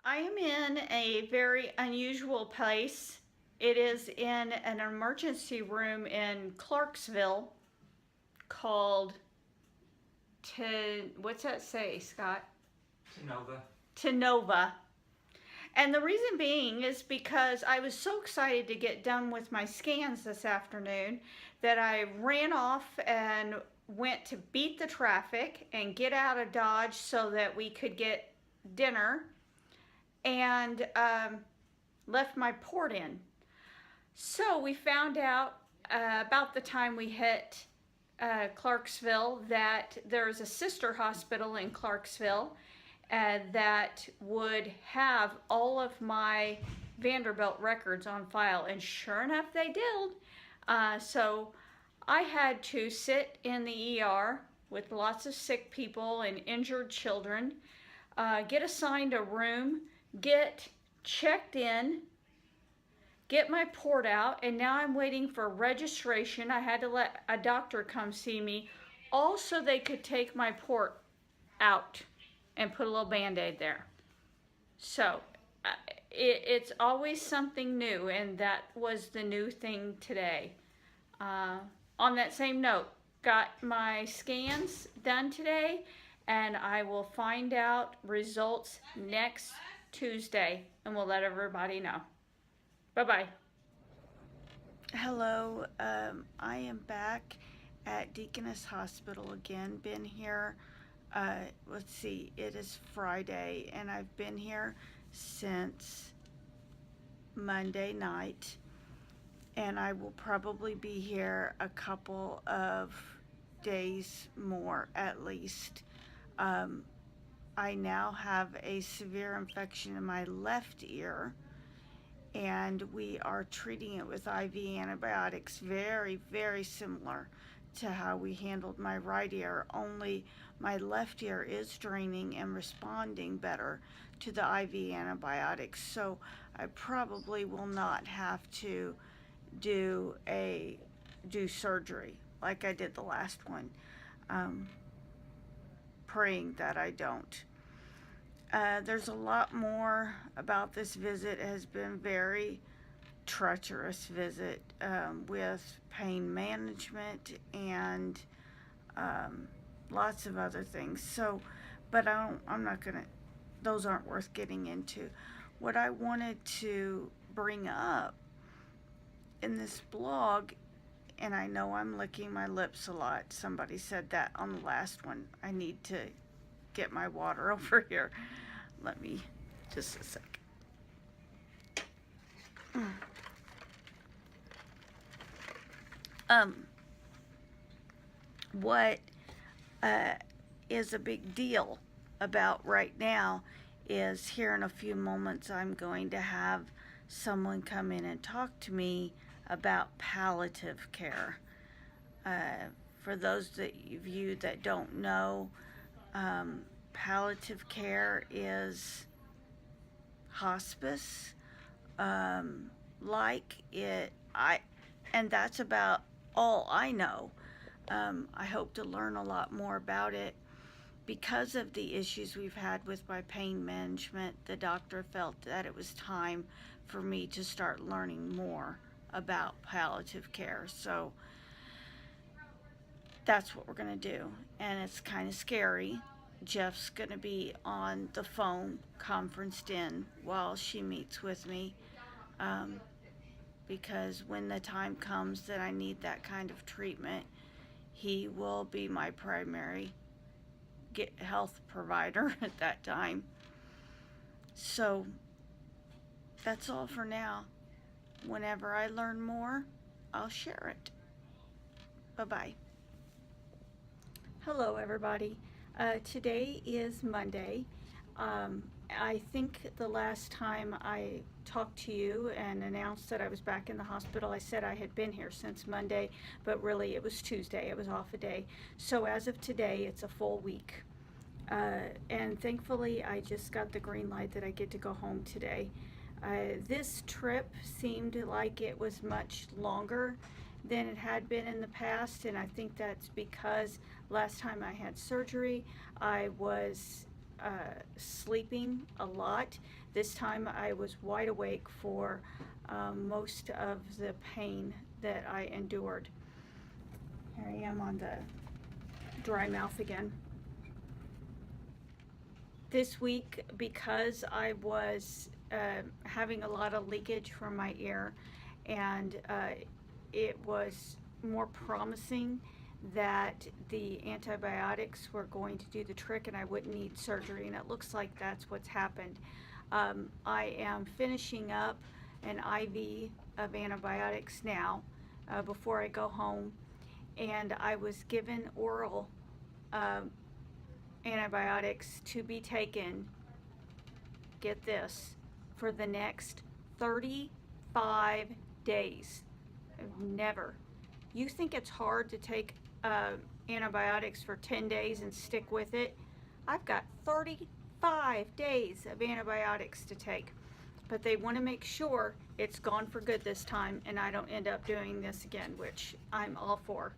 I am in a very unusual place. It is in an emergency room in Clarksville called what's that say, Scott? Tenova. Tenova. And the reason being is because I was so excited to get done with my scans this afternoon that I ran off and went to beat the traffic and get out of Dodge so that we could get dinner and left my port in. So we found out about the time we hit Clarksville that there's a sister hospital in Clarksville that would have all of my Vanderbilt records on file, and sure enough, they did. So I had to sit in the ER with lots of sick people and injured children, get assigned a room, get checked in, get my port out, and now I'm waiting for registration. I had to let a doctor come see me, all so they could take my port out and put a little band-aid there. So it's always something new, and that was the new thing today. On that same note, got my scans done today, and I will find out results next Tuesday, and we'll let everybody know. Bye-bye. Hello, I am back at Deaconess Hospital again. Been here, let's see, it is Friday, and I've been here since Monday night, and I will probably be here a couple of days more at least. I now have a severe infection in my left ear, and we are treating it with IV antibiotics, very, very similar to how we handled my right ear, only my left ear is draining and responding better to the IV antibiotics. So I probably will not have to do surgery like I did the last one. Praying that I don't. There's a lot more about this visit. It has been very treacherous visit with pain management and lots of other things. So, but I'm not gonna. Those aren't worth getting into. What I wanted to bring up in this blog, and I know I'm licking my lips a lot. Somebody said that on the last one. I need to get my water over here. Let me, just a sec. What is a big deal about right now is here in a few moments I'm going to have someone come in and talk to me about palliative care. For those of you that don't know, palliative care is hospice, like it. And that's about all I know. I hope to learn a lot more about it. Because of the issues we've had with my pain management, the doctor felt that it was time for me to start learning more about palliative care. So that's what we're going to do. And it's kind of scary. Jeff's going to be on the phone, conferenced in, while she meets with me. Because when the time comes that I need that kind of treatment, he will be my primary health provider at that time. So that's all for now. Whenever I learn more, I'll share it. Bye-bye. Hello, everybody. Today is Monday. I think the last time I talked to you and announced that I was back in the hospital, I said I had been here since Monday, but really it was Tuesday. It was off a day. So as of today, it's a full week. And thankfully, I just got the green light that I get to go home today. This trip seemed like it was much longer than it had been in the past, and I think that's because last time I had surgery, I was sleeping a lot. This time I was wide awake for most of the pain that I endured. Here I am on the dry mouth again. This week, because I was having a lot of leakage from my ear, and it was more promising that the antibiotics were going to do the trick and I wouldn't need surgery, and it looks like that's what's happened. I am finishing up an IV of antibiotics now before I go home, and I was given oral antibiotics to be taken, get this, for the next 35 days. I've never. You think it's hard to take antibiotics for 10 days and stick with it? I've got 35 days of antibiotics to take, but they want to make sure it's gone for good this time and I don't end up doing this again, which I'm all for.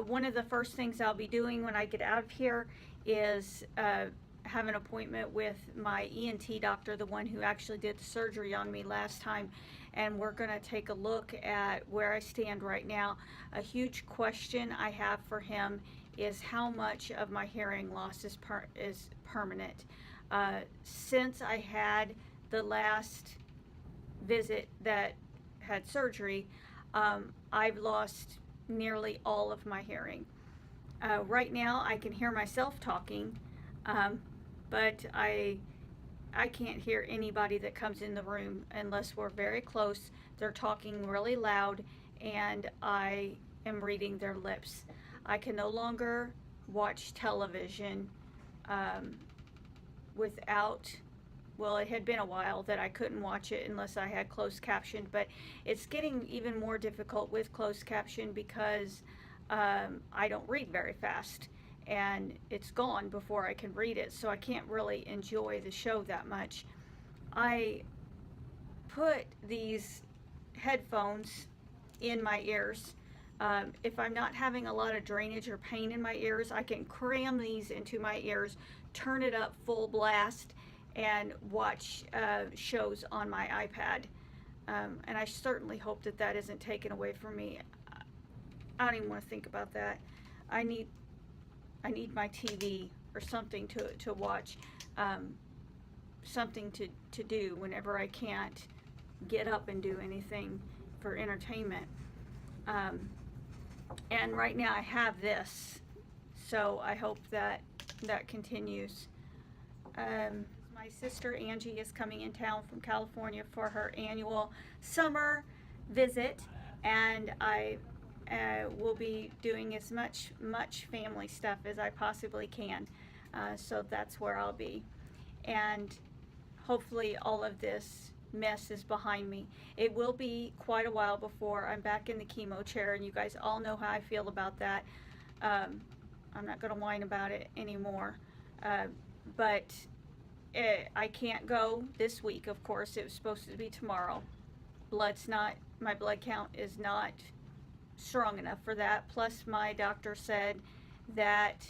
One of the first things I'll be doing when I get out of here is have an appointment with my ENT doctor, the one who actually did the surgery on me last time, and we're going to take a look at where I stand right now. A huge question I have for him is how much of my hearing loss is permanent. Since I had the last visit that had surgery, I've lost nearly all of my hearing. Right now I can hear myself talking, but I can't hear anybody that comes in the room unless we're very close. They're talking really loud and I am reading their lips. I can no longer watch television without, well, it had been a while that I couldn't watch it unless I had closed caption, but it's getting even more difficult with closed caption because I don't read very fast and it's gone before I can read it, so I can't really enjoy the show that much. I put these headphones in my ears. If I'm not having a lot of drainage or pain in my ears, I can cram these into my ears, turn it up full blast, and watch shows on my iPad. And I certainly hope that that isn't taken away from me. I don't even want to think about that. I need my TV or something to watch, something to do whenever I can't get up and do anything for entertainment. And right now I have this, so I hope that that continues. My sister Angie is coming in town from California for her annual summer visit, and I will be doing as much family stuff as I possibly can. So that's where I'll be. And hopefully all of this mess is behind me. It will be quite a while before I'm back in the chemo chair, and you guys all know how I feel about that. I'm not going to whine about it anymore. But I can't go this week, of course. It was supposed to be tomorrow. My blood count is not strong enough for that. Plus, my doctor said that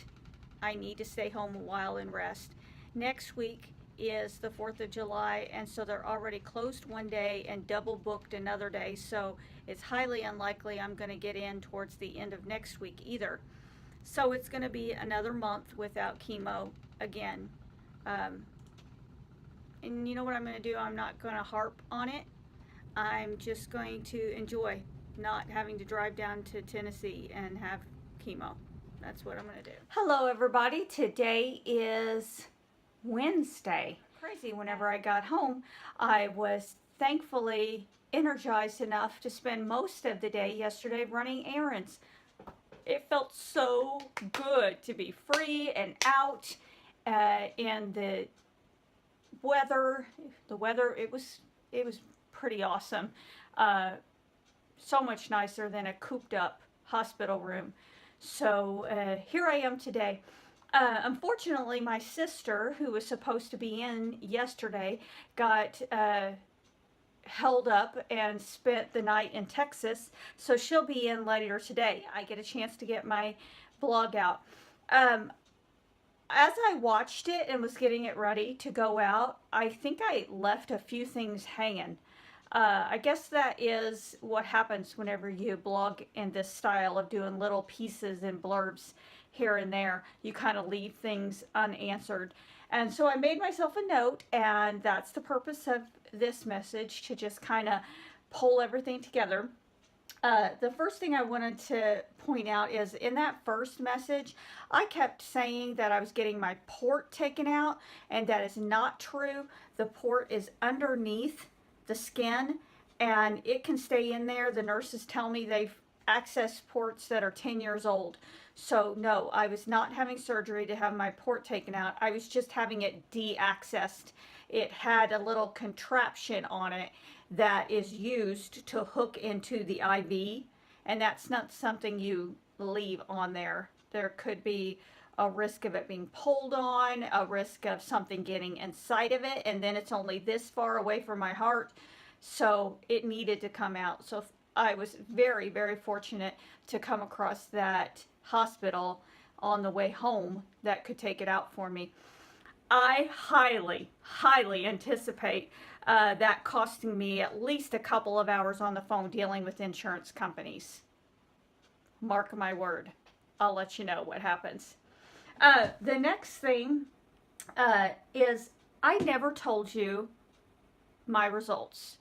I need to stay home a while and rest. Next week is the 4th of July, and so they're already closed one day and double booked another day, so it's highly unlikely I'm going to get in towards the end of next week either. So it's going to be another month without chemo again. And you know what I'm going to do? I'm not going to harp on it. I'm just going to enjoy not having to drive down to Tennessee and have chemo. That's what I'm going to do. Hello everybody. Today is Wednesday. Crazy, whenever I got home, I was thankfully energized enough to spend most of the day yesterday running errands. It felt so good to be free and out, and the weather, it was pretty awesome. So much nicer than a cooped up hospital room. So here I am today. Unfortunately, my sister, who was supposed to be in yesterday, got held up and spent the night in Texas, so she'll be in later today. I get a chance to get my blog out. Um, as I watched it and was getting it ready to go out, I think I left a few things hanging. I guess that is what happens whenever you blog in this style of doing little pieces and blurbs here and there. You kind of leave things unanswered. And so I made myself a note, and that's the purpose of this message, to just kind of pull everything together. The first thing I wanted to point out is in that first message, I kept saying that I was getting my port taken out, and that is not true. The port is underneath the skin, and it can stay in there. The nurses tell me they've accessed ports that are 10 years old. So no, I was not having surgery to have my port taken out. I was just having it de-accessed. It had a little contraption on it that is used to hook into the IV, and that's not something you leave on there. There could be a risk of it being pulled on, a risk of something getting inside of it, and then it's only this far away from my heart, so it needed to come out. So I was very, very fortunate to come across that hospital on the way home that could take it out for me. I highly, highly anticipate that costing me at least a couple of hours on the phone dealing with insurance companies. Mark my word. I'll let you know what happens. The next thing is I never told you my results.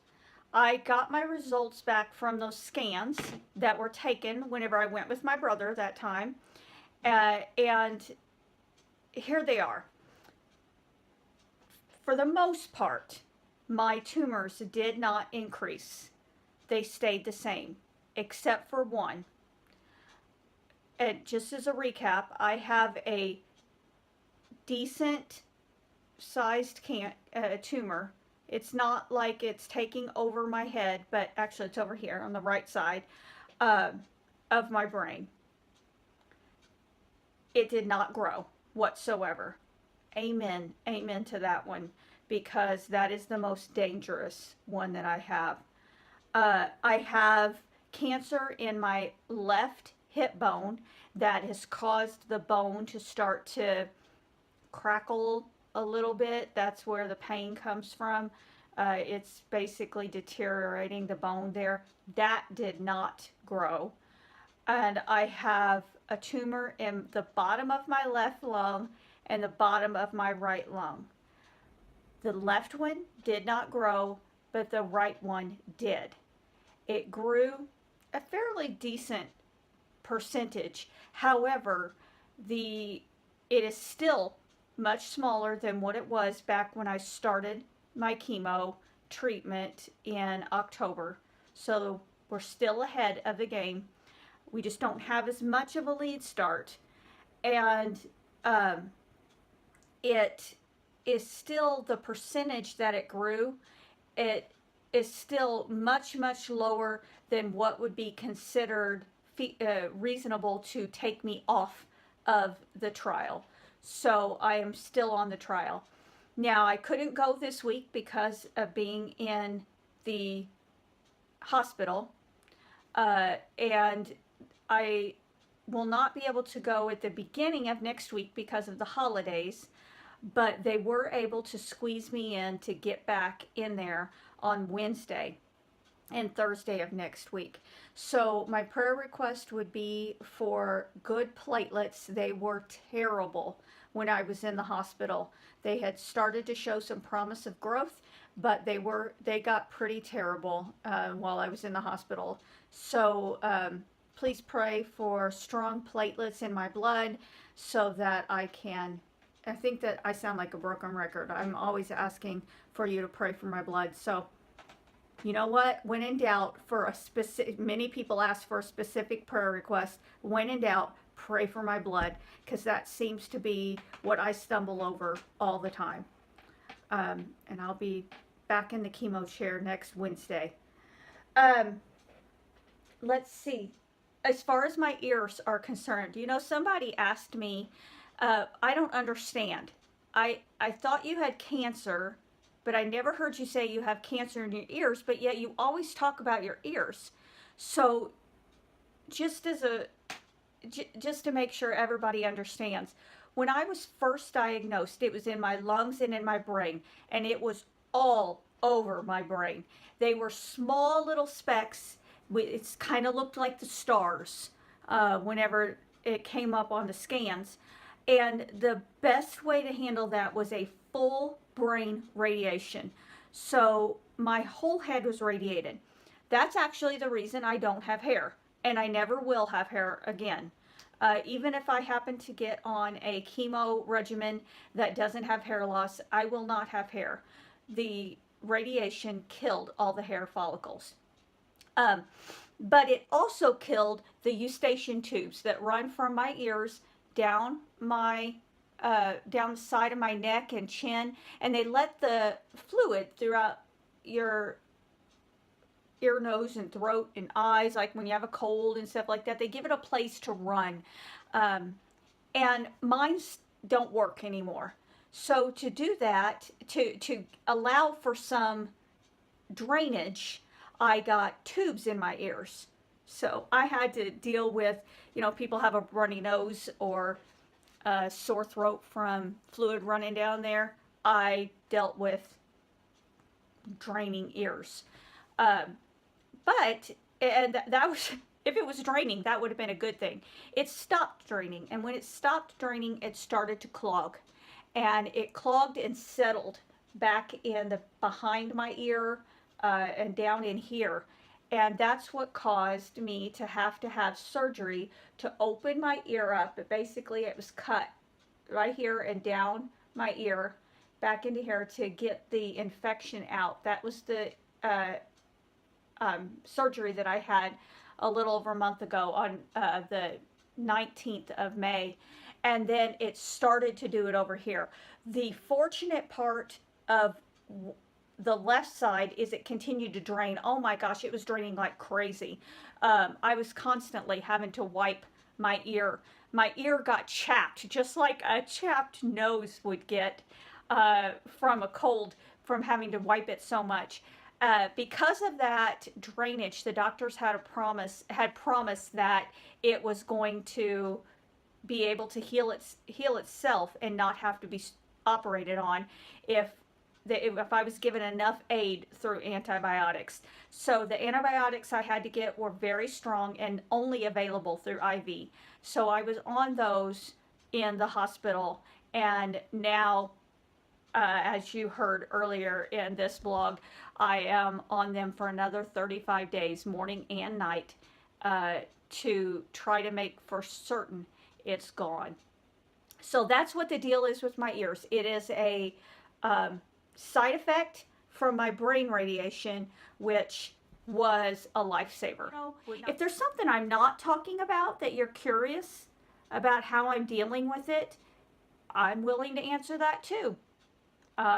I got my results back from those scans that were taken whenever I went with my brother that time. And here they are. For the most part, my tumors did not increase. They stayed the same, except for one. And just as a recap, I have a decent sized tumor. It's not like it's taking over my head, but actually it's over here on the right side of my brain. It did not grow whatsoever. Amen. Amen to that one, because that is the most dangerous one that I have. I have cancer in my left hip bone that has caused the bone to start to crackle a little bit. That's where the pain comes from. It's basically deteriorating the bone there. That did not grow. And I have a tumor in the bottom of my left lung and the bottom of my right lung. The left one did not grow, but the right one did. It grew a fairly decent percentage. However, it is still much smaller than what it was back when I started my chemo treatment in October. So we're still ahead of the game. We just don't have as much of a lead start. And it is still, the percentage that it grew, it is still much, much lower than what would be considered reasonable to take me off of the trial. So I am still on the trial. Now, I couldn't go this week because of being in the hospital, and I will not be able to go at the beginning of next week because of the holidays, but they were able to squeeze me in to get back in there on Wednesday and Thursday of next week. So my prayer request would be for good platelets. They were terrible when I was in the hospital. They had started to show some promise of growth, but they got pretty terrible while I was in the hospital. So please pray for strong platelets in my blood so that I think that I sound like a broken record. I'm always asking for you to pray for my blood. So you know what? When in doubt, many people ask for a specific prayer request. When in doubt, pray for my blood, because that seems to be what I stumble over all the time. And I'll be back in the chemo chair next Wednesday. Let's see. As far as my ears are concerned, somebody asked me, I don't understand. I thought you had cancer, but I never heard you say you have cancer in your ears, but yet you always talk about your ears. So just as a just to make sure everybody understands, when I was first diagnosed, it was in my lungs and in my brain, and it was all over my brain. They were small little specks. It's kind of looked like the stars whenever it came up on the scans. And the best way to handle that was a full brain radiation. So my whole head was radiated. That's actually the reason I don't have hair, and I never will have hair again. Even if I happen to get on a chemo regimen that doesn't have hair loss, I will not have hair. The radiation killed all the hair follicles. Um, but it also killed the eustachian tubes that run from my ears down my down the side of my neck and chin, and they let the fluid throughout your ear, nose, and throat and eyes, like when you have a cold and stuff like that. They give it a place to run. Um, and mine don't work anymore. So to do that, to allow for some drainage, I got tubes in my ears. So I had to deal with, people have a runny nose or a sore throat from fluid running down there. I dealt with draining ears. Um, and that was, if it was draining, that would have been a good thing. It stopped draining, and when it stopped draining, it started to clog. And it clogged and settled back in the behind my ear and down in here. And that's what caused me to have surgery to open my ear up. But basically, it was cut right here and down my ear, back into here to get the infection out. That was the surgery that I had a little over a month ago on the 19th of May. And then it started to do it over here. The fortunate part of the left side is it continued to drain. Oh my gosh, it was draining like crazy. I was constantly having to wipe my ear. My ear got chapped, just like a chapped nose would get from a cold, from having to wipe it so much. Because of that drainage, the doctors had promised that it was going to be able to heal itself and not have to be operated on if I was given enough aid through antibiotics. So the antibiotics I had to get were very strong and only available through IV. So I was on those in the hospital, and now, as you heard earlier in this blog, I am on them for another 35 days, morning and night, to try to make for certain it's gone. So that's what the deal is with my ears. It is a side effect from my brain radiation, which was a lifesaver. If there's something I'm not talking about that you're curious about how I'm dealing with it, I'm willing to answer that too.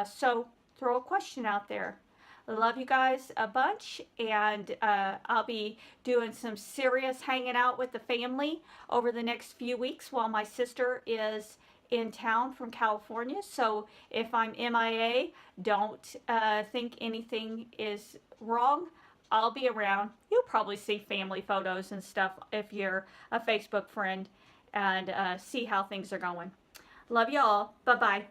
So throw a question out there. I love you guys a bunch, and I'll be doing some serious hanging out with the family over the next few weeks while my sister is in town from California. So if I'm MIA, don't think anything is wrong. I'll be around. You'll probably see family photos and stuff if you're a Facebook friend, and see how things are going. Love you all. Bye-bye.